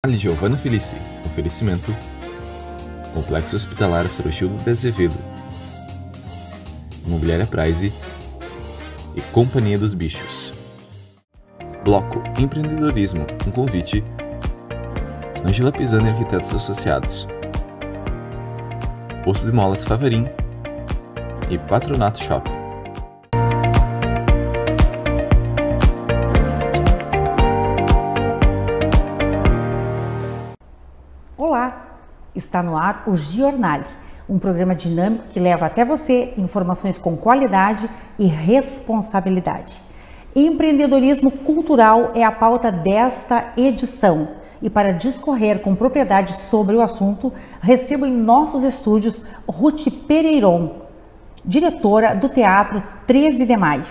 Giovanna Felici, oferecimento Complexo Hospitalar Cirurgildo de Azevedo, Imobiliária Price e Companhia dos Bichos. Bloco Empreendedorismo, um convite. Angela Pisani e Arquitetos Associados, Posto de Molas Favarim e Patronato Shopping. Olá, está no ar o Giornale, um programa dinâmico que leva até você informações com qualidade e responsabilidade. Empreendedorismo cultural é a pauta desta edição. E para discorrer com propriedade sobre o assunto, recebo em nossos estúdios Ruth Pereiron, diretora do Teatro 13 de Maio.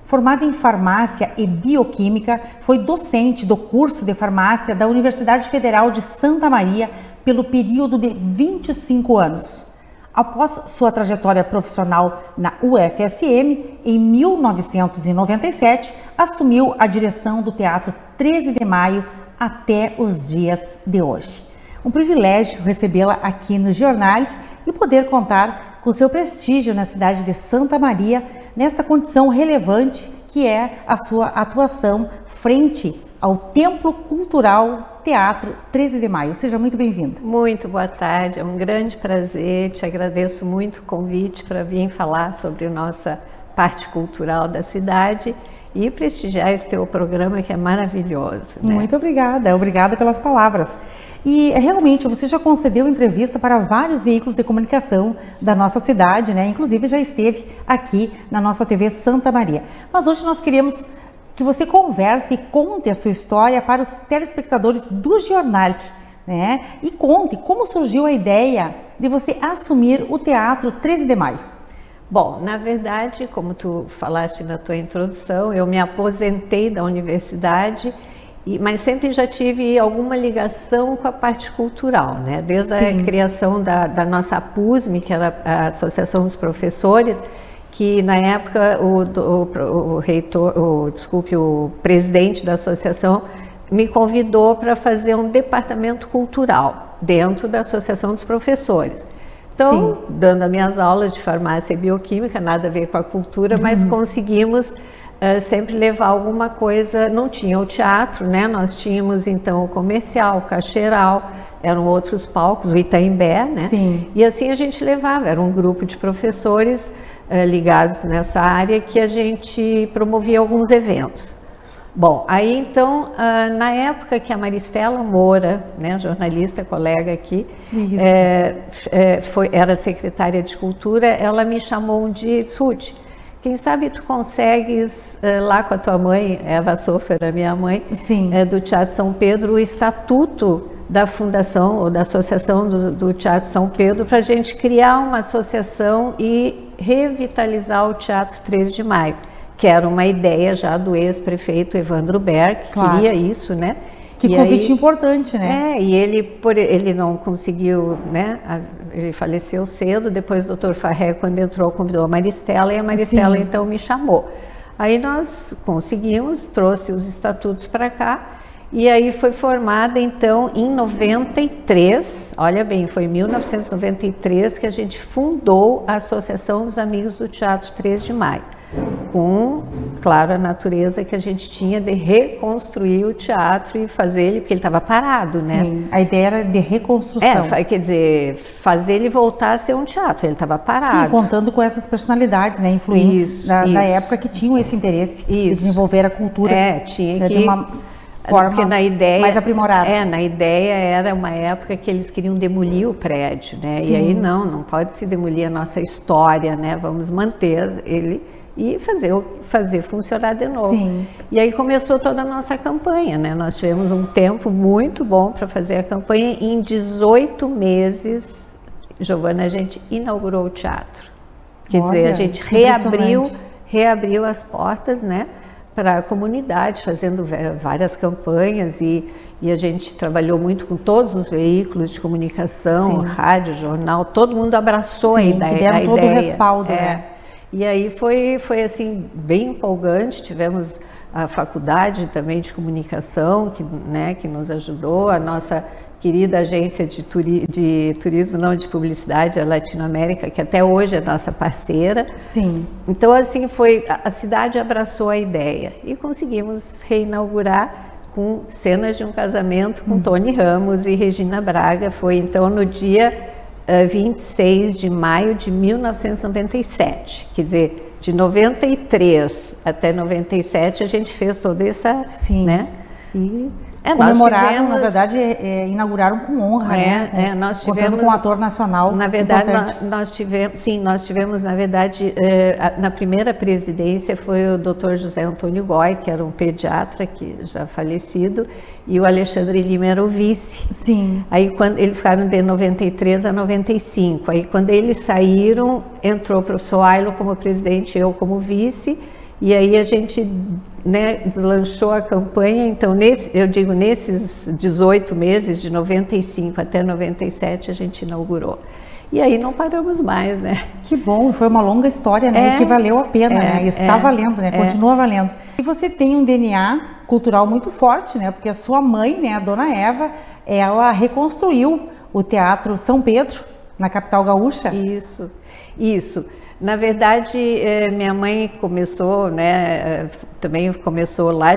Formada em farmácia e bioquímica, foi docente do curso de farmácia da Universidade Federal de Santa Maria pelo período de 25 anos. Após sua trajetória profissional na UFSM, em 1997, assumiu a direção do Teatro 13 de Maio até os dias de hoje. Um privilégio recebê-la aqui no Giornale e poder contar com seu prestígio na cidade de Santa Maria, nessa condição relevante que é a sua atuação frente ao Templo Cultural Teatro 13 de Maio. Seja muito bem-vinda. Muito boa tarde, é um grande prazer, te agradeço muito o convite para vir falar sobre a nossa parte cultural da cidade e prestigiar esse teu programa que é maravilhoso, né? Muito obrigada pelas palavras. E realmente você já concedeu entrevista para vários veículos de comunicação da nossa cidade, né? Inclusive já esteve aqui na nossa TV Santa Maria. Mas hoje nós queremos que você converse e conte a sua história para os telespectadores do Giornale, né? E conte como surgiu a ideia de você assumir o Teatro 13 de Maio. Bom, na verdade, como tu falaste na tua introdução, eu me aposentei da universidade, mas sempre já tive alguma ligação com a parte cultural, né? Desde a criação da nossa APUSME, que era a Associação dos Professores, que na época o presidente da associação me convidou para fazer um departamento cultural dentro da Associação dos Professores. Então, dando as minhas aulas de farmácia e bioquímica, nada a ver com a cultura, mas conseguimos sempre levar alguma coisa. Não tinha o teatro, né? Nós tínhamos então o comercial, o caixeiral, eram outros palcos, o Itaimbé, né? Sim. E assim a gente levava, era um grupo de professores ligados nessa área que a gente promovia alguns eventos. Bom, aí então, na época que a Maristela Moura, né, jornalista, colega aqui, era secretária de Cultura, ela me chamou um dia e disse: Ruth, quem sabe tu consegues lá com a tua mãe, Eva Sofer, a minha mãe, do Teatro São Pedro, o estatuto da fundação ou da associação do Teatro São Pedro, para a gente criar uma associação e revitalizar o Teatro 13 de Maio. Que era uma ideia já do ex-prefeito Evandro Berg, que queria isso, né? Que convite importante, né? E ele não conseguiu, né? Ele faleceu cedo, depois o Dr. Farré, quando entrou, convidou a Maristela, e a Maristela então me chamou. Aí nós conseguimos, trouxe os estatutos para cá, e aí foi formada então em 93, olha bem, foi em 1993 que a gente fundou a Associação dos Amigos do Teatro 13 de Maio. Com, claro, a natureza que a gente tinha de reconstruir o teatro e fazer ele, porque ele estava parado, né? Sim, a ideia era de reconstrução. Quer dizer, fazer ele voltar a ser um teatro, ele estava parado. Sim, contando com essas personalidades, né, influentes da época que tinham esse interesse de desenvolver a cultura. Tinha de uma forma mais aprimorada. Na ideia era uma época que eles queriam demolir o prédio, né? E aí não pode se demolir a nossa história, né? Vamos manter ele e fazer funcionar de novo. Sim. E aí começou toda a nossa campanha, né? Nós tivemos um tempo muito bom para fazer a campanha. Em 18 meses, Giovanna, a gente inaugurou o teatro. Quer dizer, a gente reabriu as portas, né, para a comunidade, fazendo várias campanhas e a gente trabalhou muito com todos os veículos de comunicação, rádio, jornal, todo mundo abraçou a ideia. Que deram todo o respaldo, né? E aí foi assim, bem empolgante, tivemos a faculdade também de comunicação, que nos ajudou, a nossa querida agência de turismo, não, de publicidade, a Latinoamérica, que até hoje é nossa parceira. Sim. Então, assim, a cidade abraçou a ideia e conseguimos reinaugurar com cenas de um casamento com Tony Ramos e Regina Braga. Foi, então, no dia 26 de maio de 1997, quer dizer, de 93 até 97 a gente fez toda essa, sim, né? E comemoraram, na verdade, inauguraram com honra, né? Nós tivemos, contando com um ator nacional. Na verdade, nós tivemos, na verdade, na primeira presidência foi o Dr. José Antônio Goy, que era um pediatra que já falecido, e o Alexandre Lima era o vice. Sim. Aí quando eles ficaram de 93 a 95, aí quando eles saíram, entrou o professor Ailo como presidente, eu como vice, e aí a gente, né, deslanchou a campanha. Então, nesses 18 meses, de 95 até 97, a gente inaugurou. E aí não paramos mais, né? Que bom, foi uma longa história, né? Que valeu a pena, né? E está valendo, né? Continua valendo. E você tem um DNA cultural muito forte, né? Porque a sua mãe, né, a dona Eva, ela reconstruiu o Teatro São Pedro, na capital gaúcha. Isso. Na verdade, minha mãe começou, né, também começou lá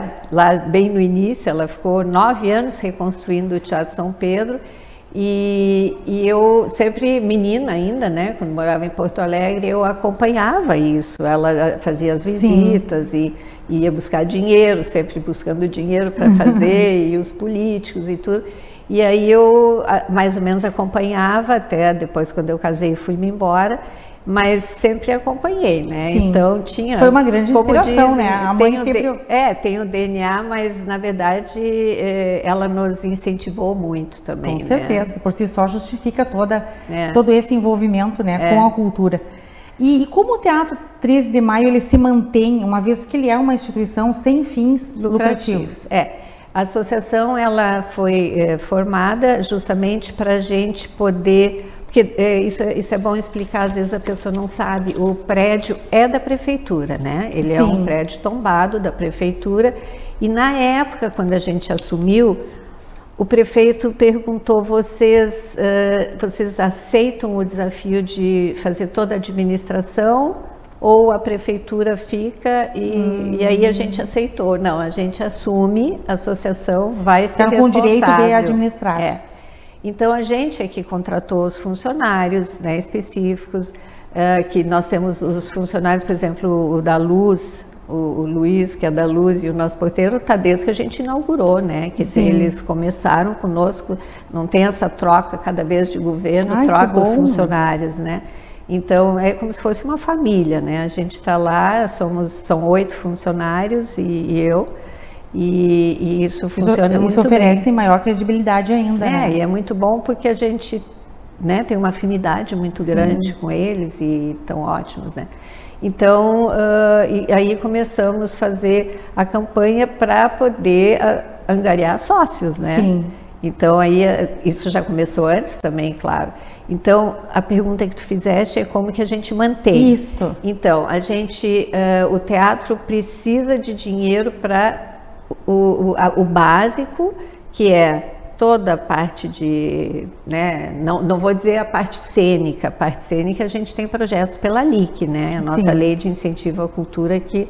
bem no início. Ela ficou 9 anos reconstruindo o Teatro São Pedro, e eu sempre menina ainda, né, quando morava em Porto Alegre, eu acompanhava isso. Ela fazia as visitas. Sim. E ia buscar dinheiro, sempre buscando dinheiro para fazer, e os políticos e tudo. E aí eu mais ou menos acompanhava, até depois, quando eu casei, fui-me embora. Mas sempre acompanhei, né? Sim. Então tinha... Foi uma grande inspiração, né? A mãe sempre... tem o DNA, mas na verdade ela nos incentivou muito também. Com certeza, né? Por si só justifica todo esse envolvimento, né, com a cultura. E como o Teatro 13 de Maio ele se mantém, uma vez que ele é uma instituição sem fins lucrativos? A associação ela foi formada justamente para a gente poder... Porque isso é bom explicar, às vezes a pessoa não sabe. O prédio é da prefeitura, né? Ele é um prédio tombado da prefeitura. E na época, quando a gente assumiu, o prefeito perguntou: vocês aceitam o desafio de fazer toda a administração ou a prefeitura fica? E aí a gente aceitou. Não, a gente assume, a associação vai ser responsável. Com direito de administrar. Então, a gente é que contratou os funcionários, né, específicos, que nós temos os funcionários, por exemplo, o da Luz, o Luiz, que é da Luz, e o nosso porteiro, está desde que a gente inaugurou, né? Que eles começaram conosco, não tem essa troca cada vez de governo, troca os funcionários, né? Então, é como se fosse uma família, né? A gente está lá, são 8 funcionários e eu. E isso funciona muito bem. Isso oferece maior credibilidade ainda, né? E é muito bom porque a gente, né, tem uma afinidade muito grande com eles e estão ótimos, né? Então, e aí começamos a fazer a campanha para poder angariar sócios, né? Sim. Então, aí, isso já começou antes também, claro. Então, a pergunta que tu fizeste é como que a gente mantém. Isso. Então, o teatro precisa de dinheiro para o básico, que é toda a parte de, né, não vou dizer a parte cênica. A parte cênica a gente tem projetos pela LIC, né, a nossa lei de incentivo à cultura que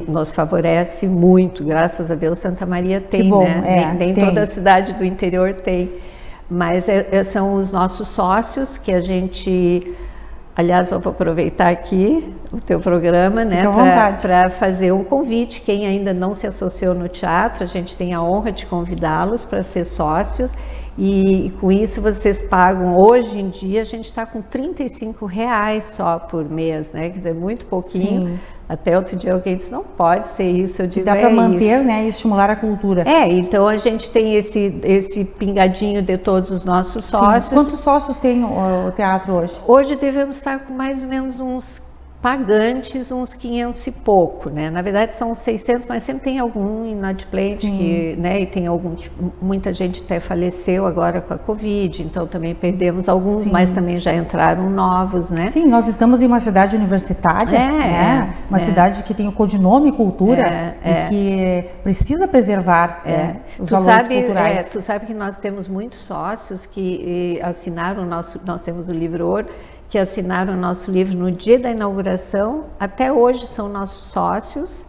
nos favorece muito, graças a Deus. Santa Maria tem, que bom, né, nem toda a cidade do interior tem, mas são os nossos sócios que a gente... Aliás, eu vou aproveitar aqui o teu programa, né, para fazer um convite. Quem ainda não se associou no teatro, a gente tem a honra de convidá-los para ser sócios, e com isso vocês pagam, hoje em dia a gente está com R$35 só por mês, né, quer dizer, muito pouquinho. Sim. Até outro dia alguém disse: não pode ser isso. Eu digo, dá para manter, né, e estimular a cultura. Então a gente tem esse pingadinho de todos os nossos sócios. Quantos sócios tem o teatro hoje? Hoje devemos estar com mais ou menos uns pagantes uns 500 e pouco, né? Na verdade são 600, mas sempre tem algum inadimplente, que, né? E tem algum que muita gente até faleceu agora com a Covid, então também perdemos alguns, mas também já entraram novos, né? Sim, nós estamos em uma cidade universitária, né? Uma cidade que tem o codinome cultura e que precisa preservar os valores culturais. Tu sabe que nós temos muitos sócios que assinaram nós temos o livro Ouro, que assinaram o nosso livro no dia da inauguração, até hoje são nossos sócios.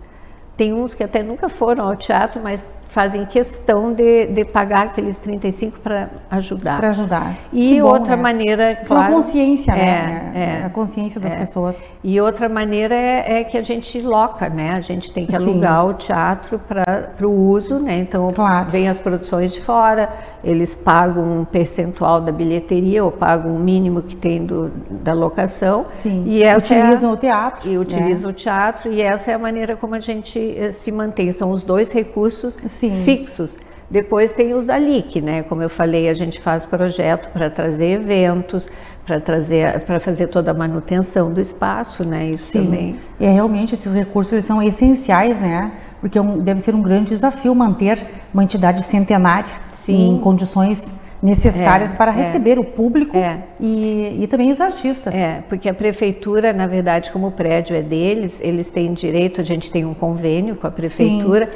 Tem uns que até nunca foram ao teatro, mas fazem questão de pagar aqueles 35 para ajudar. Para ajudar. E que outra maneira, claro... Isso é uma consciência, né? A consciência das pessoas. E outra maneira é que a gente loca, né? A gente tem que alugar o teatro para o uso, né? Então, vem as produções de fora, eles pagam um percentual da bilheteria, ou pagam o mínimo que tem da locação. Sim, e utilizam o teatro. E utilizam o teatro, e essa é a maneira como a gente se mantém. São os dois recursos fixos. Depois tem os da LIC, né? Como eu falei, a gente faz projeto para trazer eventos, para fazer toda a manutenção do espaço, né? Isso também. E realmente esses recursos eles são essenciais, né? Porque deve ser um grande desafio manter uma entidade centenária em condições necessárias para receber o público e também os artistas. Porque a prefeitura, na verdade, como o prédio é deles, eles têm direito, a gente tem um convênio com a prefeitura,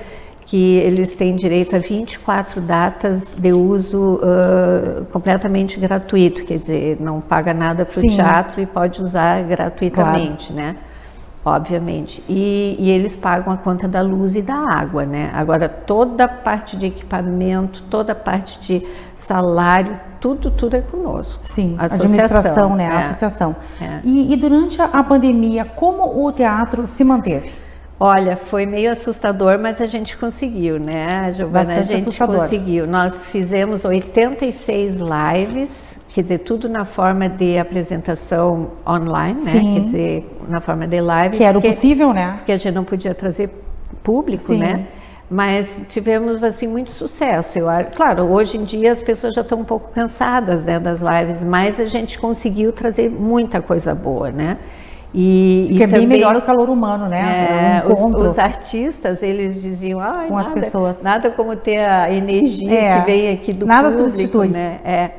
que eles têm direito a 24 datas de uso completamente gratuito, quer dizer, não paga nada para o teatro e pode usar gratuitamente, né? Obviamente. E eles pagam a conta da luz e da água, né? Agora, toda a parte de equipamento, toda a parte de salário, tudo é conosco. Sim, a administração, né? A associação. E durante a pandemia, como o teatro se manteve? Olha, foi meio assustador, mas a gente conseguiu, né, Giovana? A gente conseguiu. Nós fizemos 86 lives, quer dizer, tudo na forma de apresentação online, né? Quer dizer, na forma de live. Que era o possível, né? Porque a gente não podia trazer público, né? Mas tivemos, assim, muito sucesso. Claro, hoje em dia as pessoas já estão um pouco cansadas, né, das lives, mas a gente conseguiu trazer muita coisa boa, né? E é bem melhor o calor humano, né? Os artistas, eles diziam, com as pessoas. Nada como ter a energia que vem aqui do público, substitui. Né?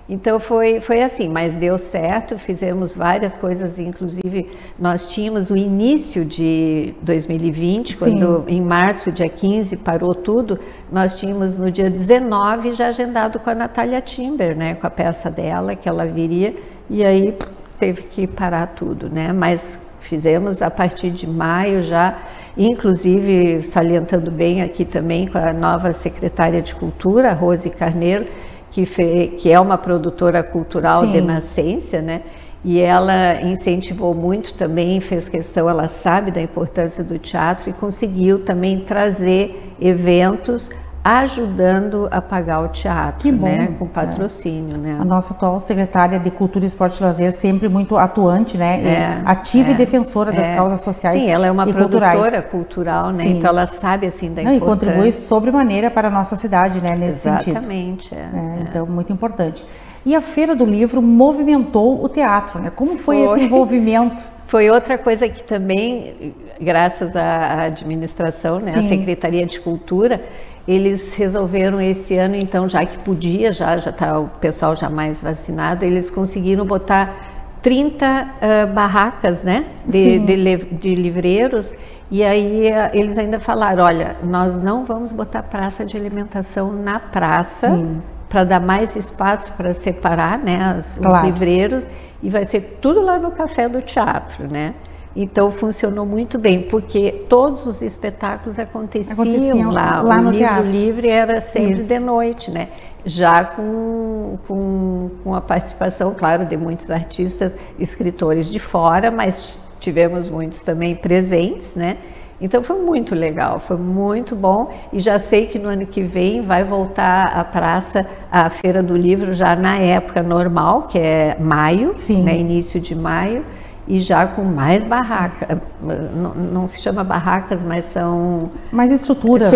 Então foi assim, mas deu certo, fizemos várias coisas, inclusive nós tínhamos o início de 2020, quando em março, dia 15, parou tudo, nós tínhamos no dia 19 já agendado com a Natália Timber, né? Com a peça dela, que ela viria, e aí teve que parar tudo, né? Mas fizemos a partir de maio já, inclusive salientando bem aqui também com a nova secretária de Cultura, Rose Carneiro, que é uma produtora cultural de nascença, né? E ela incentivou muito também, fez questão, ela sabe da importância do teatro e conseguiu também trazer eventos ajudando a pagar o teatro, né, com patrocínio, né. A nossa atual secretária de Cultura, Esporte e Lazer, sempre muito atuante, né, ativa e defensora das causas sociais. Sim, ela é uma produtora cultural, né, então ela sabe, assim, da importância. E contribui sobremaneira para a nossa cidade, né, nesse sentido. Exatamente. Então, muito importante. E a Feira do Livro movimentou o teatro, né, como foi esse envolvimento? Foi outra coisa que também, graças à administração, né, a Secretaria de Cultura, eles resolveram esse ano, então, já que podia, já está o pessoal já mais vacinado, eles conseguiram botar 30 barracas, né, de livreiros, e aí eles ainda falaram, olha, nós não vamos botar praça de alimentação na praça, para dar mais espaço para separar, né, os livreiros, e vai ser tudo lá no Café do Teatro, né. Então funcionou muito bem, porque todos os espetáculos aconteciam lá no teatro. O Livro Livre era sempre de noite, né? Já com a participação, claro, de muitos artistas, escritores de fora, mas tivemos muitos também presentes, né? Então foi muito legal, foi muito bom, e já sei que no ano que vem vai voltar a praça, a Feira do Livro, já na época normal, que é maio, né, início de maio, e já com mais barracas, não se chama barracas, mas são... Mais estruturas,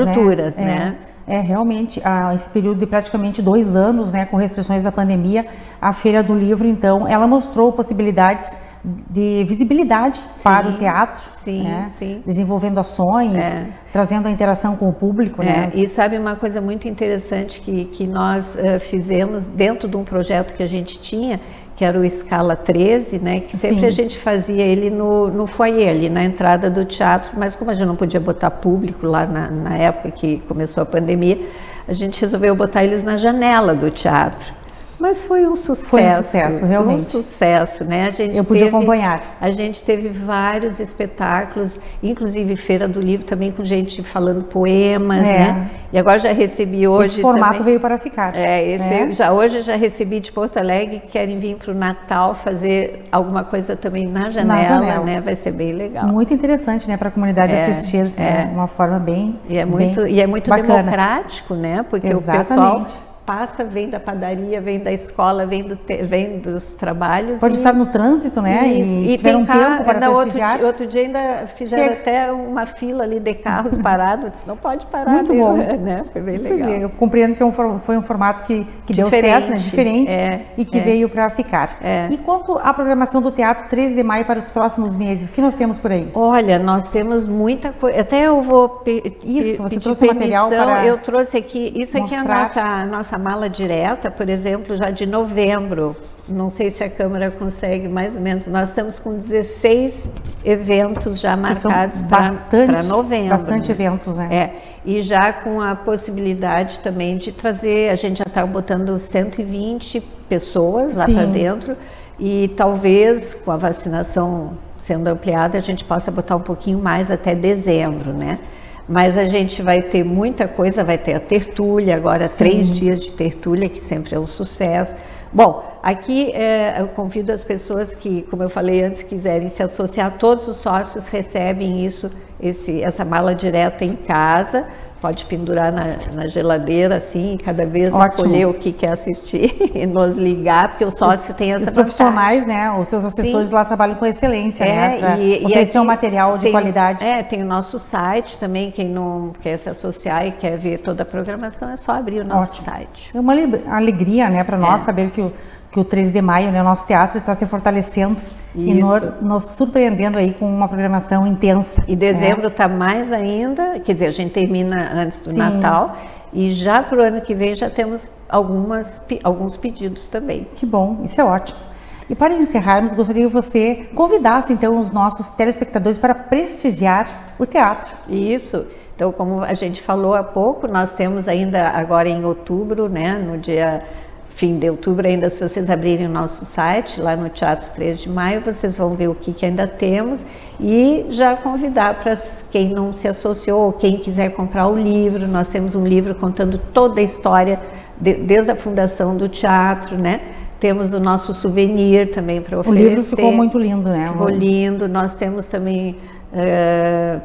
né? Realmente, esse período de praticamente 2 anos, né, com restrições da pandemia, a Feira do Livro, então, ela mostrou possibilidades de visibilidade para o teatro, sim, né? Sim. Desenvolvendo ações, trazendo a interação com o público, né? E sabe uma coisa muito interessante que nós fizemos dentro de um projeto que a gente tinha, que era o Escala 13, né? Que sempre a gente fazia ele no foyer, ali na entrada do teatro, mas como a gente não podia botar público lá na época que começou a pandemia, a gente resolveu botar eles na janela do teatro. Mas foi um sucesso. Foi um sucesso, realmente. Um sucesso, né? Eu pude acompanhar. A gente teve vários espetáculos, inclusive Feira do Livro também com gente falando poemas, né? E agora já recebi hoje. Esse formato também, veio para ficar. Hoje já recebi de Porto Alegre que querem vir para o Natal fazer alguma coisa também na janela, né? Vai ser bem legal. Muito interessante, né? Para a comunidade assistir, né? Uma forma bem. E é muito bacana. Democrático, né? Porque Exatamente. O pessoal passa, vem da padaria, vem da escola, vem dos trabalhos. Pode estar no trânsito, né? E tiver um tempo para prestigiar. Outro dia ainda fizeram até uma fila ali de carros parados. Disse, não pode parar. Muito bom. Né? Foi bem legal. Eu compreendo que foi um formato que deu certo, né? Diferente e que veio para ficar. E quanto à programação do Teatro 13 de Maio para os próximos meses, o que nós temos por aí? Olha, nós temos muita coisa. Até eu vou você trouxe material para eu trouxe aqui. Isso aqui é a nossa mala direta, por exemplo, já de novembro. Não sei se a Câmara consegue, mais ou menos. Nós estamos com 16 eventos já marcados para novembro. Bastante eventos, né? E já com a possibilidade também de trazer, a gente já está botando 120 pessoas lá para dentro e talvez com a vacinação sendo ampliada a gente possa botar um pouquinho mais até dezembro, né? Mas a gente vai ter muita coisa, vai ter a tertúlia, agora 3 dias de tertúlia, que sempre é um sucesso. Bom, aqui eu convido as pessoas que, como eu falei antes, quiserem se associar, todos os sócios recebem essa mala direta em casa, pode pendurar na geladeira, assim, cada vez escolher o que quer assistir e nos ligar, porque o sócio tem essa vantagem. Os profissionais, né, os seus assessores lá trabalham com excelência, né, para oferecer um material de qualidade. Tem o nosso site também, quem não quer se associar e quer ver toda a programação, é só abrir o nosso site. É uma alegria, né, para nós saber que o 13 de maio, né, o nosso teatro está se fortalecendo e nos surpreendendo aí com uma programação intensa. E dezembro está mais ainda, quer dizer, a gente termina antes do Natal e já para o ano que vem já temos alguns pedidos também. Que bom, isso é ótimo. E para encerrarmos, gostaria que você convidasse então os nossos telespectadores para prestigiar o teatro. Isso. Então, como a gente falou há pouco, nós temos ainda agora em outubro, né, no dia fim de outubro ainda, se vocês abrirem o nosso site, lá no Teatro 3 de Maio, vocês vão ver o que ainda temos e já convidar para quem não se associou, quem quiser comprar o livro, nós temos um livro contando toda a história, desde a fundação do teatro, né? Temos o nosso souvenir também para oferecer. O livro ficou muito lindo, né? Ficou lindo, nós temos também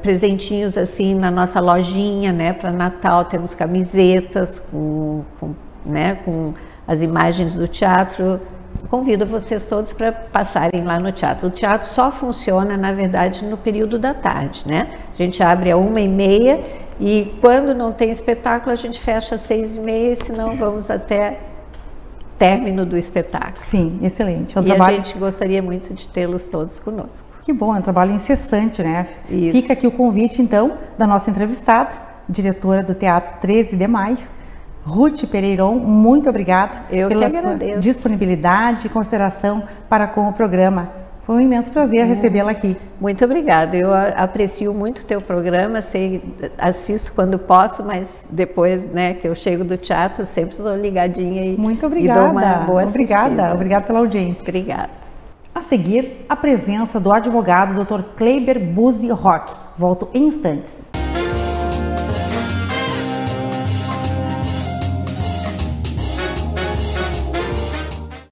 presentinhos assim na nossa lojinha, né? Para Natal, temos camisetas com as imagens do teatro. Convido vocês todos para passarem lá no teatro. O teatro só funciona, na verdade, no período da tarde, né? A gente abre às 1h30 e quando não tem espetáculo a gente fecha às 6h30, senão vamos até término do espetáculo. Sim, excelente. A gente gostaria muito de tê-los todos conosco. Que bom, é um trabalho incessante, né? Isso. Fica aqui o convite, então, da nossa entrevistada, diretora do Teatro 13 de Maio, Ruth Pereiron, muito obrigada pela sua disponibilidade e consideração para com o programa. Foi um imenso prazer recebê-la aqui. Muito obrigada. Eu aprecio muito o teu programa, assisto quando posso, mas depois, né, que eu chego do teatro, sempre estou ligadinha e muito obrigada. E dou uma boa assistida. Obrigada pela audiência. Obrigada. A seguir, a presença do advogado Dr. Kleiber Buzzi Roque. Volto em instantes.